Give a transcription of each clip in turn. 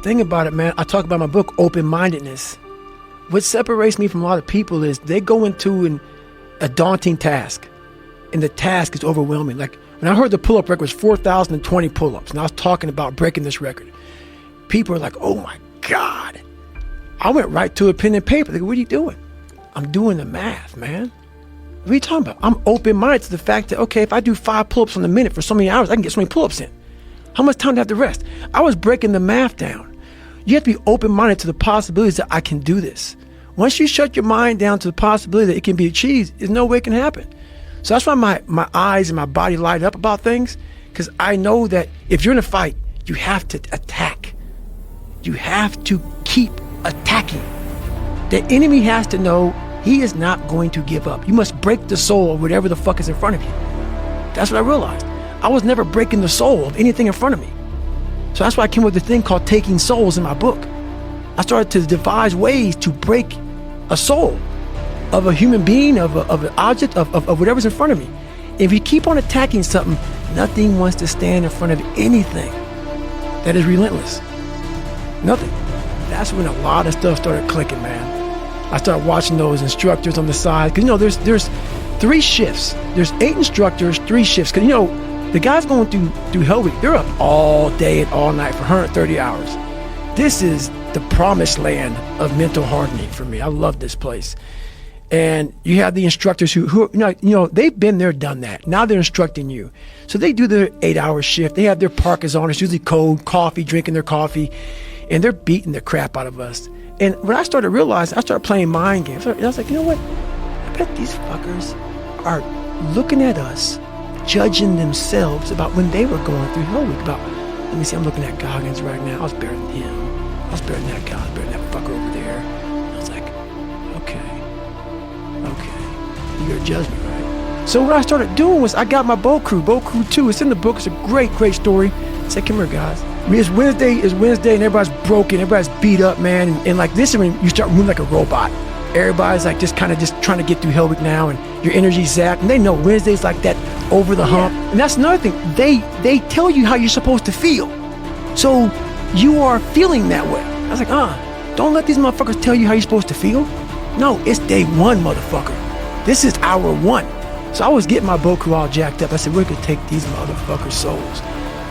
thing about it, man, I talk about in my book, open-mindedness. What separates me from a lot of people is they go into a daunting task, and the task is overwhelming. Like when I heard the pull-up record was 4,020 pull-ups, and I was talking about breaking this record, people are like, oh my God. I went right to a pen and paper. Like, what are you doing? I'm doing the math, man. What are you talking about? I'm open-minded to the fact that, okay, if I do 5 pull-ups in a minute for so many hours, I can get so many pull-ups in. How much time do I have to rest? I was breaking the math down. You have to be open-minded to the possibilities that I can do this. Once you shut your mind down to the possibility that it can be achieved, there's no way it can happen. So that's why my eyes and my body light up about things, because I know that if you're in a fight, you have to attack. You have to keep attacking. The enemy has to know he is not going to give up. You must break the soul of whatever the fuck is in front of you. That's what I realized. I was never breaking the soul of anything in front of me. So that's why I came up with a thing called Taking Souls in my book. I started to devise ways to break a soul of a human being, of an object, of whatever's in front of me. If you keep on attacking something, nothing wants to stand in front of anything that is relentless. Nothing. That's when a lot of stuff started clicking, man. I started watching those instructors on the side. Because, there's 3 shifts. There's 8 instructors, 3 shifts. Because, the guys going through Hell Week, they're up all day and all night for 130 hours. This is the promised land of mental hardening for me. I love this place. And you have the instructors who they've been there, done that. Now they're instructing you. So they do their 8-hour shift. They have their parkas on. It's usually cold, coffee, drinking their coffee. And they're beating the crap out of us. And when I started realizing, I started playing mind games. I was like, you know what? I bet these fuckers are looking at us, judging themselves about when they were going through Hell Week. About, let me see, I'm looking at Goggins right now. I was better than him. I was better than that guy. I was better than that fucker over there. I was like, okay, you're gonna judge me, right? So what I started doing was I got my boat crew 2. It's in the book. It's a great great story. I said, come here, guys. It's Wednesday, and everybody's broken, everybody's beat up, man. And like this is when you start moving like a robot. Everybody's like just trying to get through Hell Week now, and your energy's zapped. And they know Wednesday's like that over the hump. And that's another thing. They tell you how you're supposed to feel. So you are feeling that way. I was like, don't let these motherfuckers tell you how you're supposed to feel. No, it's day 1, motherfucker. This is hour 1. So I was getting my boat crew all jacked up. I said, we're gonna take these motherfuckers' souls.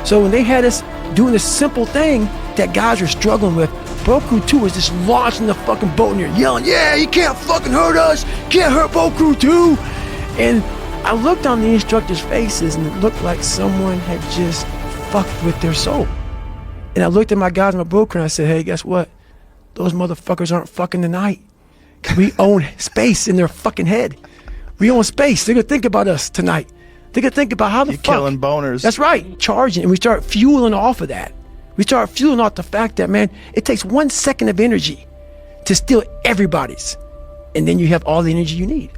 So when they had us doing this simple thing that guys were struggling with, Boat Crew 2 was just launching the fucking boat and you're yelling, yeah, you can't fucking hurt us, can't hurt Boat Crew 2. And I looked on the instructors' faces and it looked like someone had just fucked with their soul. And I looked at my guys in my boat crew and I said, hey, guess what? Those motherfuckers aren't fucking tonight. We own space in their fucking head. We own space. They're gonna think about us tonight. They're gonna think about how the fuck. You're killing boners. That's right, charging. And we start fueling off of that. We start fueling off the fact that, man, it takes 1 second of energy to steal everybody's. And then you have all the energy you need.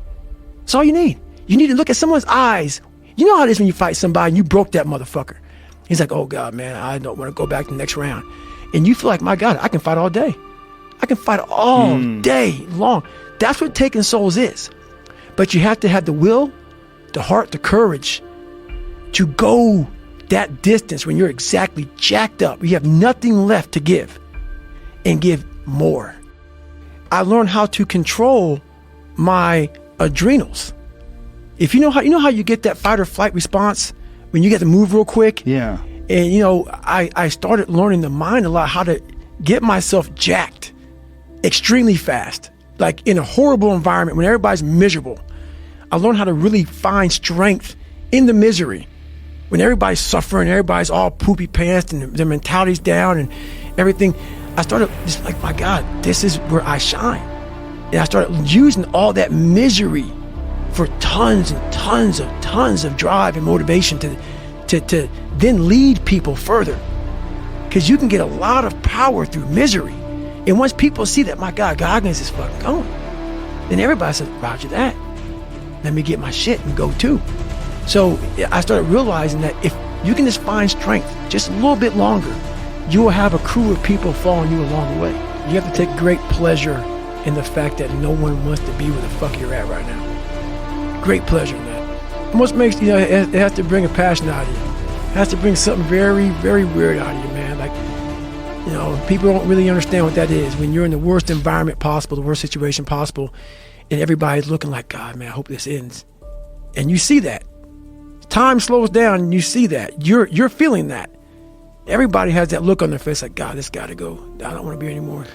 That's all you need. You need to look at someone's eyes. You know how it is when you fight somebody and you broke that motherfucker. He's like, oh God, man, I don't want to go back to the next round. And you feel like, my God, I can fight all day. I can fight all day long. That's what taking souls is. But you have to have the will, the heart, the courage to go that distance when you're exactly jacked up. You have nothing left to give and give more. I learned how to control my adrenals. If you know how you get that fight or flight response when you get to move real quick. Yeah. And I started learning the mind a lot, how to get myself jacked extremely fast, like in a horrible environment when everybody's miserable. I learned how to really find strength in the misery. When everybody's suffering, everybody's all poopy pants and their mentality's down and everything, I started just like, my God, this is where I shine. And I started using all that misery for tons of drive and motivation to then lead people further. Because you can get a lot of power through misery. And once people see that, my God, Goggins is fucking going, then everybody says, roger that. Let me get my shit and go too. So I started realizing that if you can just find strength just a little bit longer, you will have a crew of people following you along the way. You have to take great pleasure in the fact that no one wants to be where the fuck you're at right now. Great pleasure in that. What makes, it has to bring a passion out of you. It has to bring something very, very weird out of you, man. Like, You know, people don't really understand what that is. When you're in the worst environment possible, the worst situation possible, and everybody's looking like, God, man, I hope this ends. And you see that. Time slows down and you see that. You're feeling that. Everybody has that look on their face like, God, this got to go. I don't want to be here anymore.